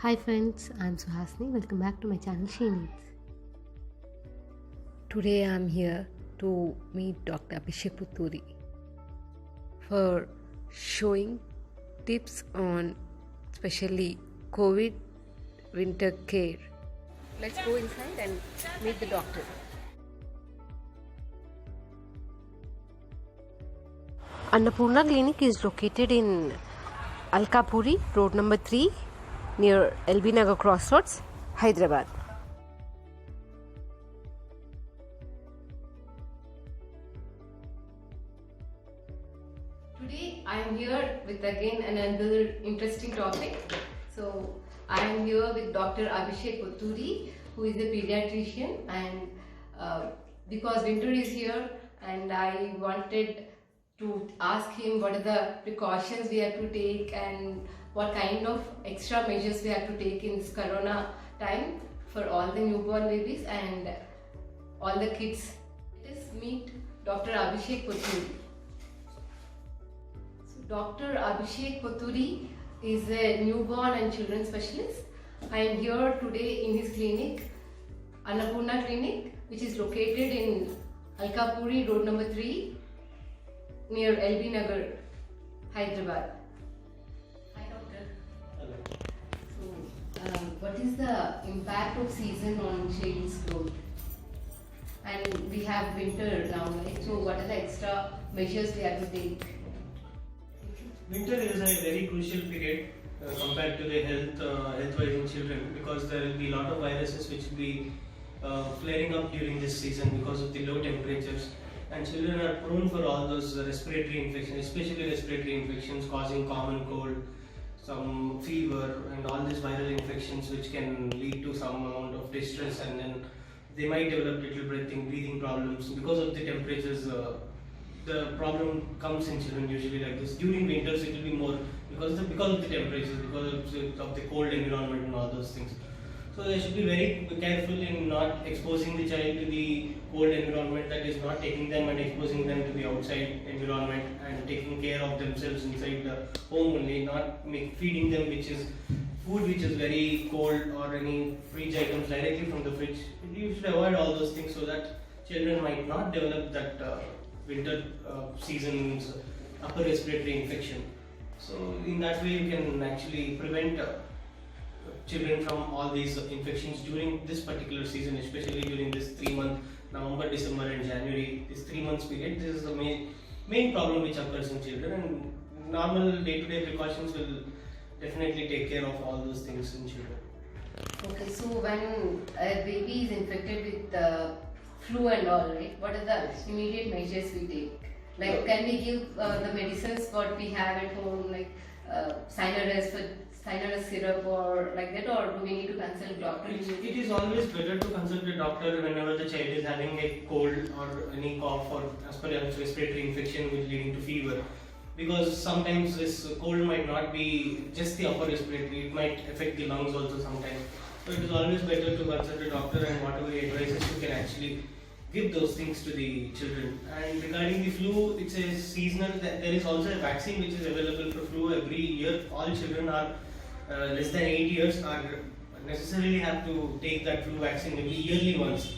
Hi friends, I'm Suhasini. Welcome back to my channel She Needs. Today I'm here to meet Dr. Abhishek Putturi for showing tips on especially COVID winter care. Let's go inside and meet the doctor. Annapurna Clinic is located in Alkapuri, road number 3, near LB Nagar Crossroads, Hyderabad. Today I am here with again another interesting topic. So I am here with Dr. Abhishek Putturi, who is a pediatrician, and because winter is here and I wanted to ask him what are the precautions we have to take and what kind of extra measures we have to take in this corona time for all the newborn babies and all the kids. Let us meet Dr. Abhishek Putturi. So Dr. Abhishek Putturi is a newborn and children specialist. I am here today in his clinic, Annapurna Clinic, which is located in Alkapuri, road number 3, near LB Nagar, Hyderabad. Hi doctor. Hello. So, what is the impact of season on child's growth? And we have winter now, right? So, what are the extra measures we have to take? Winter is a very crucial period compared to the health-wise in children, because there will be a lot of viruses which will be flaring up during this season because of the low temperatures, and children are prone for all those respiratory infections, especially respiratory infections causing common cold, some fever, and all these viral infections which can lead to some amount of distress, and then they might develop little breathing problems because of the temperatures. The problem comes in children usually like this. During winters it will be more because of the temperatures, because of the cold environment and all those things. So they should be very careful in not exposing the child to the cold environment, that is not taking them and exposing them to the outside environment, and taking care of themselves inside the home only, not feeding them food which is very cold or any fridge items directly from the fridge. You should avoid all those things so that children might not develop that winter season's upper respiratory infection. So in that way you can actually prevent children from all these infections during this particular season, especially during this 3 month, November, December and January, this 3 months period. This is the main problem which occurs in children, and normal day-to-day precautions will definitely take care of all those things in children. Okay, so when a baby is infected with flu and all, right, what are the immediate measures we take? Like, can we give the medicines what we have at home, like Synarez syrup or like that, or do we need to consult doctor? It is always better to consult a doctor whenever the child is having a cold or any cough or respiratory infection which leading to fever, because sometimes this cold might not be just the upper respiratory, it might affect the lungs also sometimes. So it is always better to consult a doctor, and whatever he advises you can actually give those things to the children. And regarding the flu, it's a seasonal. There is also a vaccine which is available for flu every year. All children are less than 8 years are necessarily have to take that flu vaccine maybe yearly once,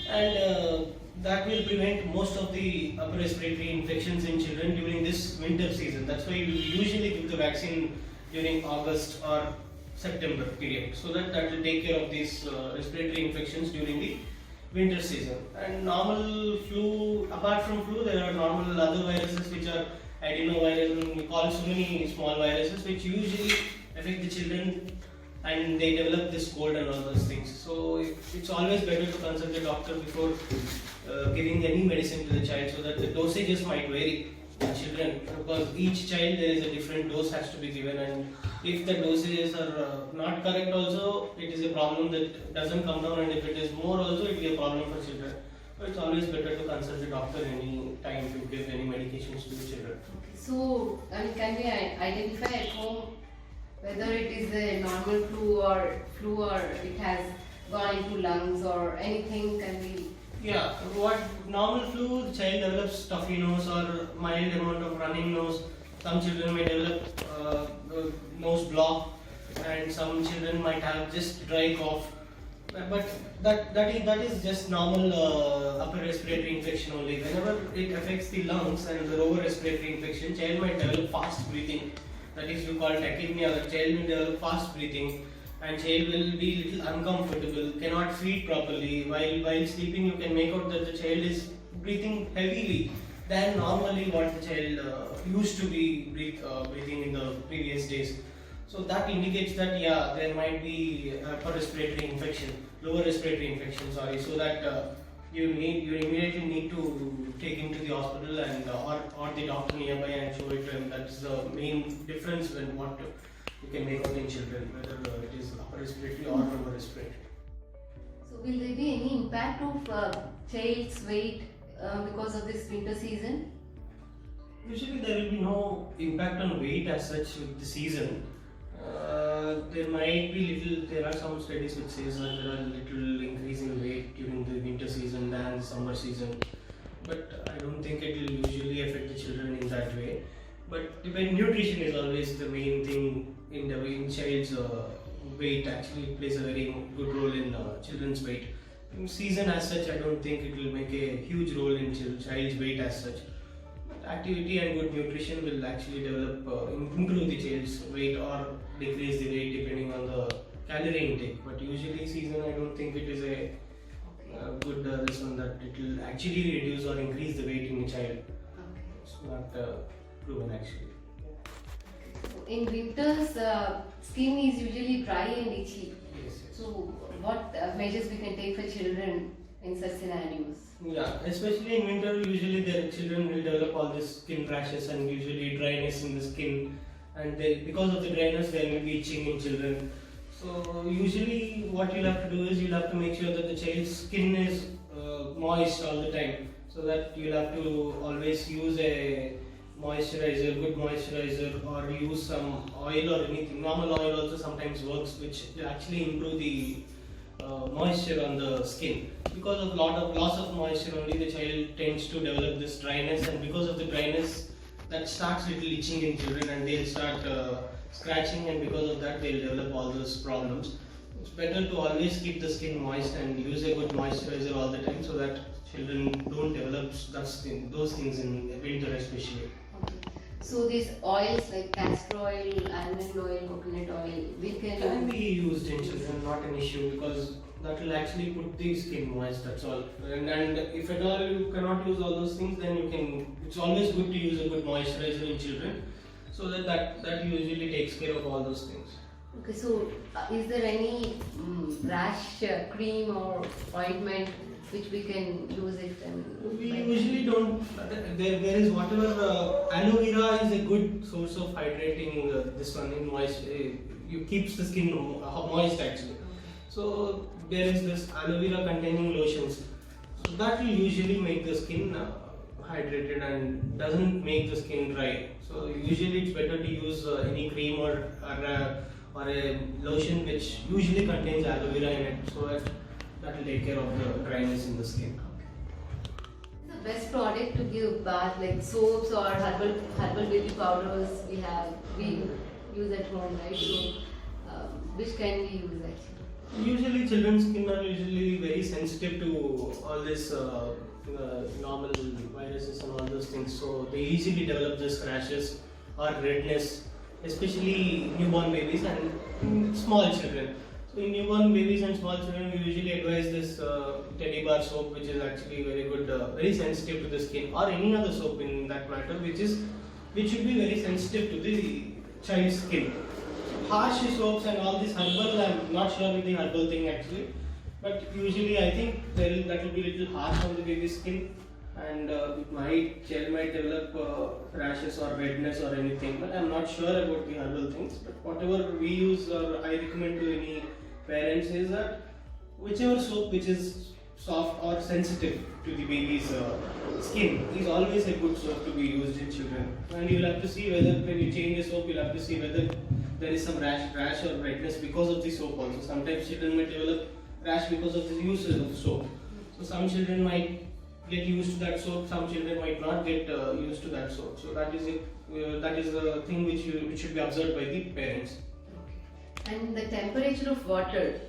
and that will prevent most of the upper respiratory infections in children during this winter season. That's why we usually give the vaccine during August or September period, so that will take care of these respiratory infections during the winter season. And normal flu, apart from flu, there are normal other viruses which are adenovirus, and we call so many small viruses which usually affect the children, and they develop this cold and all those things. So it's always better to consult the doctor before giving any medicine to the child, so that the dosages might vary in children, because each child there is a different dose has to be given, and if the dosages are not correct also, it is a problem that doesn't come down, and if it is more also, it will be a problem for children. So it's always better to consult the doctor any time to give any medications to the children. Okay, so can we identify at home whether it is a normal flu or it has gone into lungs or anything? Can we? Yeah, what normal flu, the child develops stuffy nose or mild amount of running nose. Some children may develop nose block. and some children might have just dry cough. But that is just normal upper respiratory infection only. Whenever it affects the lungs and the lower respiratory infection, child might develop fast breathing. That is, you call tachypnea. The child will develop fast breathing, and child will be little uncomfortable, cannot feed properly. While sleeping, you can make out that the child is breathing heavily than normally what the child used to be breathing in the previous days. So that indicates that there might be upper respiratory infection, lower respiratory infection. Sorry, so that you immediately need to take him to the hospital and or the doctor nearby and show it to him. That's the main difference when what you can make out in children, whether it is upper respiratory or lower respiratory. So will there be any impact of child's weight because of this winter season? Usually there will be no impact on weight as such with the season. There might be little. There are some studies which says that there are little increase in weight during the winter season than summer season, but I don't think it will usually affect the children in that way. But nutrition is always the main thing in child's weight. Actually, it plays a very good role in children's weight. In season as such, I don't think it will make a huge role in child's weight as such. Activity and good nutrition will actually develop, improve the child's weight or decrease the weight depending on the calorie intake. But usually season, I don't think it is a good reason that it will actually reduce or increase the weight in a child. Okay. It's not proven actually. In winters, skin is usually dry and itchy. Yes, yes. So what measures we can take for children in such scenarios? Yeah, especially in winter, usually the children will develop all these skin rashes and usually dryness in the skin, and because of the dryness, there will be itching in children. So usually, what you'll have to do is you'll have to make sure that the child's skin is moist all the time. So that you'll have to always use a moisturizer, good moisturizer, or use some oil or anything. Normal oil also sometimes works, which will actually improve the moisture on the skin. Because of lot of loss of moisture, only the child tends to develop this dryness, and because of the dryness, that starts little itching in children, and they'll start scratching, and because of that, they'll develop all those problems. It's better to always keep the skin moist and use a good moisturizer all the time, so that children don't develop those things in winter especially. Okay. So these oils like castor oil, almond oil, coconut oil, we Can be used in children, not an issue, because that will actually put the skin moist, that's all. And if at all you cannot use all those things, then you can, it's always good to use a good moisturizer in children, so that usually takes care of all those things. Okay, so is there any rash cream or ointment which we can use it? We usually don't, there is whatever, aloe vera is a good source of hydrating this one in moist, it keeps the skin moist actually. So there is this aloe vera containing lotions, so that will usually make the skin hydrated and doesn't make the skin dry. So usually it's better to use any cream or a lotion which usually contains aloe vera in it, so that will take care of the dryness in the skin. The best product to give bath, like soaps or herbal baby powders, we use at home, right? So which can we use actually? Usually children's skin are usually very sensitive to all this normal viruses and all those things, so they easily develop this rashes or redness, especially newborn babies and small children. So in newborn babies and small children, we usually advise this teddy bar soap, which is actually very good, very sensitive to the skin, or any other soap in that matter, which should be very sensitive to the child's skin. Harsh soaps and all this herbal, I'm not sure with the herbal thing actually, but usually I think that will be a little harsh on the baby's skin, and child might develop rashes or redness or anything, but I'm not sure about the herbal things. But whatever we use, or I recommend to any parents, is that whichever soap which is soft or sensitive to the baby's skin is always a good soap to be used in children. And you'll have to see whether when you change the soap, you'll have to see whether there is some rash or redness because of the soap also. Sometimes children might develop rash because of the use of soap. So some children might get used to that soap, some children might not get used to that soap. So that is the thing which should be observed by the parents. Okay. And the temperature of water,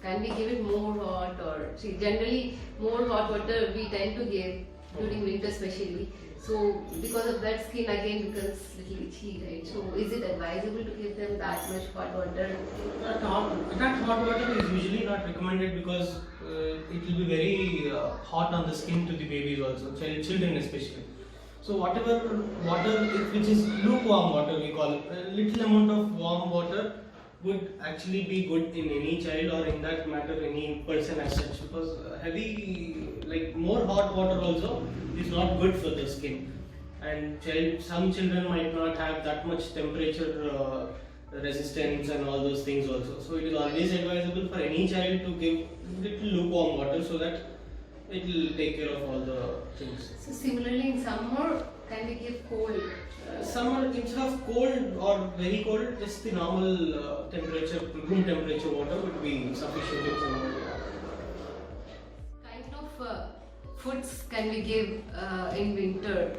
can we give it more hot or see generally more hot water we tend to give during winter especially. So because of that skin again becomes little itchy, right? So is it advisable to give them that much hot water? That hot water is usually not recommended because it will be very hot on the skin to the babies also, children especially. So whatever water which is lukewarm water we call it, a little amount of warm water would actually be good in any child or in that matter any person as such, because heavy like more hot water also is not good for the skin, and some children might not have that much temperature resistance and all those things also. So it is always advisable for any child to give little lukewarm water so that it will take care of all the things. So similarly in summer, can we give cold? Summer, instead of cold or very cold, just the normal temperature, room temperature water would be sufficient in summer. Kind of foods can we give in winter?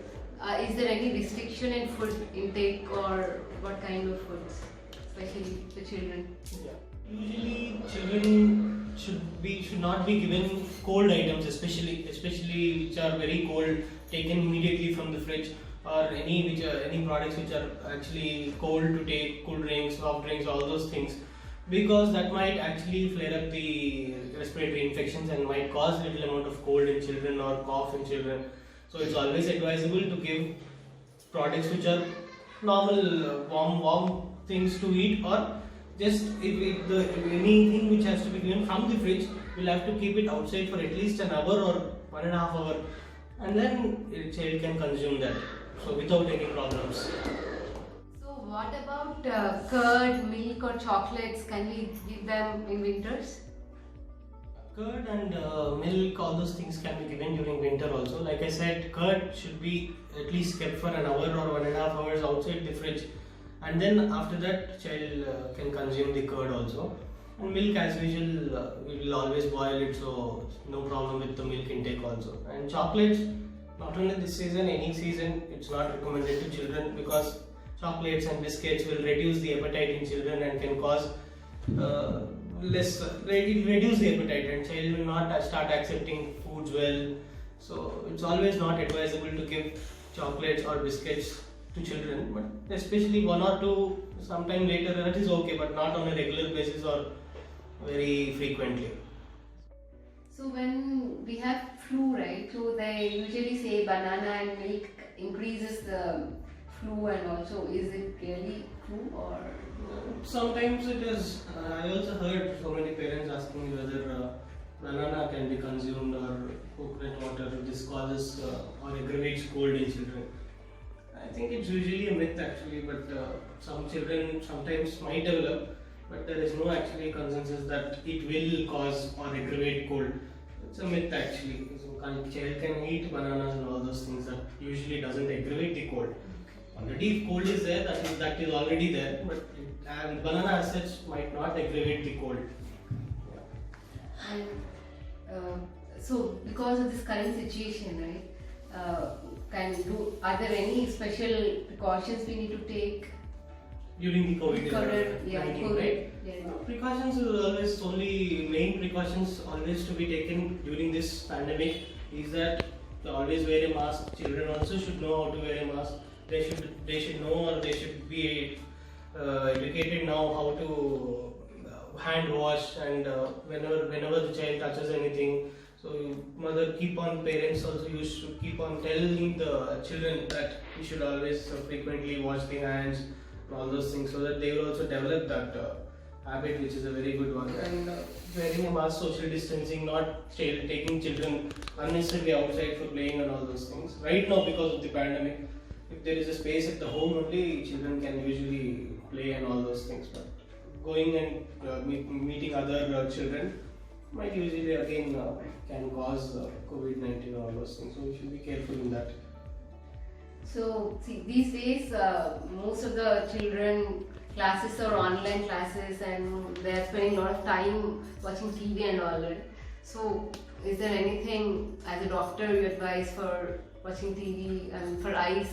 Is there any restriction in food intake or what kind of foods, especially the children? Yeah. Usually, children should not be given cold items, especially which are very cold, taken immediately from the fridge, or any products which are actually cold to take, cool drinks, soft drinks, all those things, because that might actually flare up the respiratory infections and might cause little amount of cold in children or cough in children. So it's always advisable to give products which are normal warm things to eat, or just if anything which has to be given from the fridge, we'll have to keep it outside for at least an hour or 1.5 hours, and then a child can consume that, so without any problems. So what about curd, milk or chocolates? Can we give them in winters? Curd and milk, all those things can be given during winter also. Like I said, curd should be at least kept for an hour or 1.5 hours outside the fridge, and then after that child can consume the curd also. And milk, as usual, we will always boil it, so no problem with the milk intake also. And chocolates, not only this season, any season, it's not recommended to children, because chocolates and biscuits will reduce the appetite in children and can cause reduce the appetite, and child will not start accepting foods well. So it's always not advisable to give chocolates or biscuits to children, but especially 1 or 2 sometime later, that is okay, but not on a regular basis or very frequently. So when we have flu, right? So they usually say banana and milk increases the flu, and also is it really true or? Sometimes it is. I also heard so many parents asking me whether banana can be consumed or coconut water. This causes or aggravates cold in children. I think it's usually a myth actually, but some children sometimes might develop, but there is no actually consensus that it will cause or aggravate cold. It's a myth actually. So child can eat bananas and all those things, that usually doesn't aggravate the cold. Already if cold is there, that is already there, but banana as such might not aggravate the cold. Yeah. And so because of this current situation, right? Are there any special precautions we need to take During the COVID, yeah, 19, COVID, right? yeah. Precautions is always only main precautions always to be taken during this pandemic is that they always wear a mask. Children also should know how to wear a mask. They should know, or they should be educated now how to hand wash, and whenever the child touches anything. So parents also used to keep on telling the children that we should always frequently wash the hands and all those things, so that they will also develop that habit, which is a very good one. And wearing a mask, social distancing, not taking children unnecessarily outside for playing and all those things. Right now, because of the pandemic, if there is a space at the home only, children can usually play and all those things. But going and meeting other children might usually again can cause COVID-19 and all those things. So we should be careful in that. So see, these days most of the children classes are online classes, and they are spending a lot of time watching TV and all that. So is there anything as a doctor you advise for watching TV and for eyes?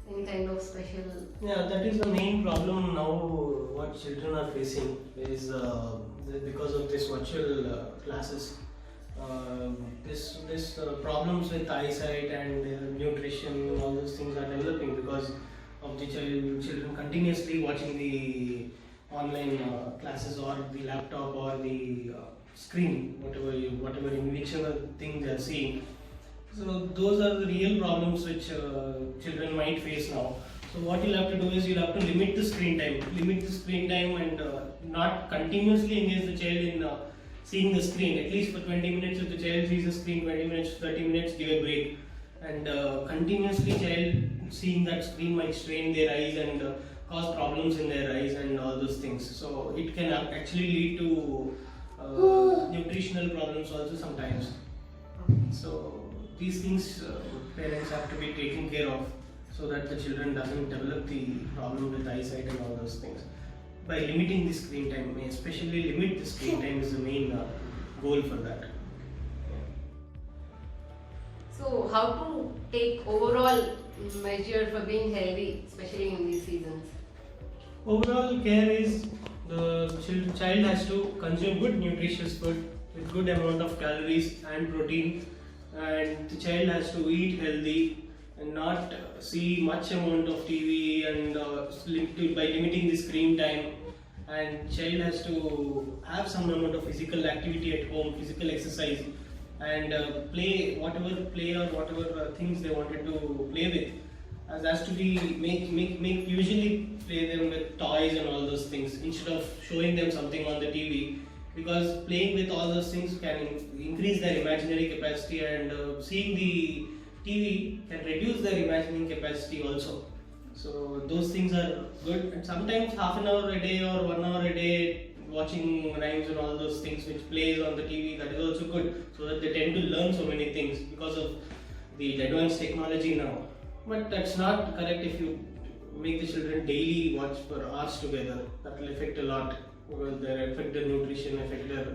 Any kind of special? Yeah, that is the main problem now. What what children are facing is because of this virtual classes. This problems with eyesight and nutrition, all those things are developing because of the children continuously watching the online classes or the laptop or the screen, whatever in whichever thing they are seeing. So those are the real problems which children might face now. So what you'll have to do is you'll have to limit the screen time and not continuously engage the child in seeing the screen. At least for 20 minutes, if the child sees the screen 20 minutes, 30 minutes, give a break. And continuously child seeing that screen might strain their eyes and cause problems in their eyes and all those things. So it can actually lead to nutritional problems also sometimes. So these things parents have to be taken care of so that the children doesn't develop the problem with eyesight and all those things. By limiting the screen time, especially limit the screen time is the main goal for that. So how to take overall measure for being healthy, especially in these seasons? Overall care is the child has to consume good nutritious food with good amount of calories and protein, and the child has to eat healthy and not see much amount of TV and by limiting the screen time. And child has to have some amount of physical activity at home, physical exercise, and play whatever things they wanted to play with. As has to be make usually play them with toys and all those things instead of showing them something on the TV, because playing with all those things can increase their imaginary capacity, and seeing the TV can reduce their imagining capacity also. So those things are good, and sometimes half an hour a day or 1 hour a day watching rhymes and all those things which plays on the TV, that is also good, so that they tend to learn so many things because of the advanced technology now. But that's not correct if you make the children daily watch for hours together. That will affect a lot. Well, they affect their nutrition, affect their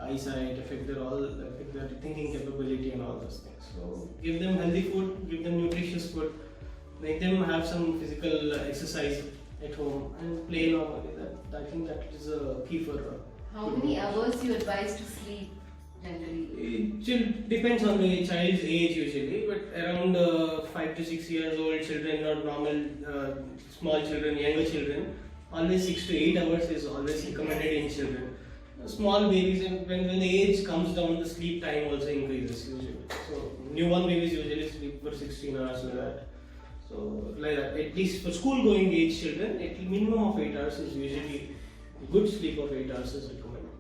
eyesight, affect their thinking capability and all those things. So give them healthy food, give them nutritious food, make them have some physical exercise at home and play normally. I think that is a key for. How many hours you advise to sleep generally? It depends on the child's age usually, but around 5 to 6 years old children, not normal small children, younger children, always 6 to 8 hours is always recommended in children. Small babies, and when the age comes down, the sleep time also increases usually. So newborn babies usually sleep for 16 hours like that. So like that, at least for school going age children, at minimum of 8 hours is usually good sleep of 8 hours is recommended.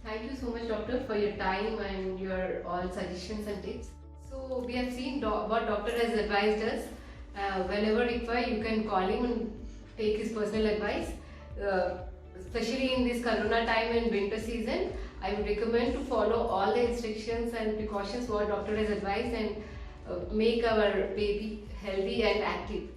Thank you so much, doctor, for your time and your all suggestions and tips. So we have seen what doctor has advised us. Whenever required, you can call him and take his personal advice. Especially in this corona time and winter season, I would recommend to follow all the instructions and precautions what doctor has advised and make our baby healthy and active.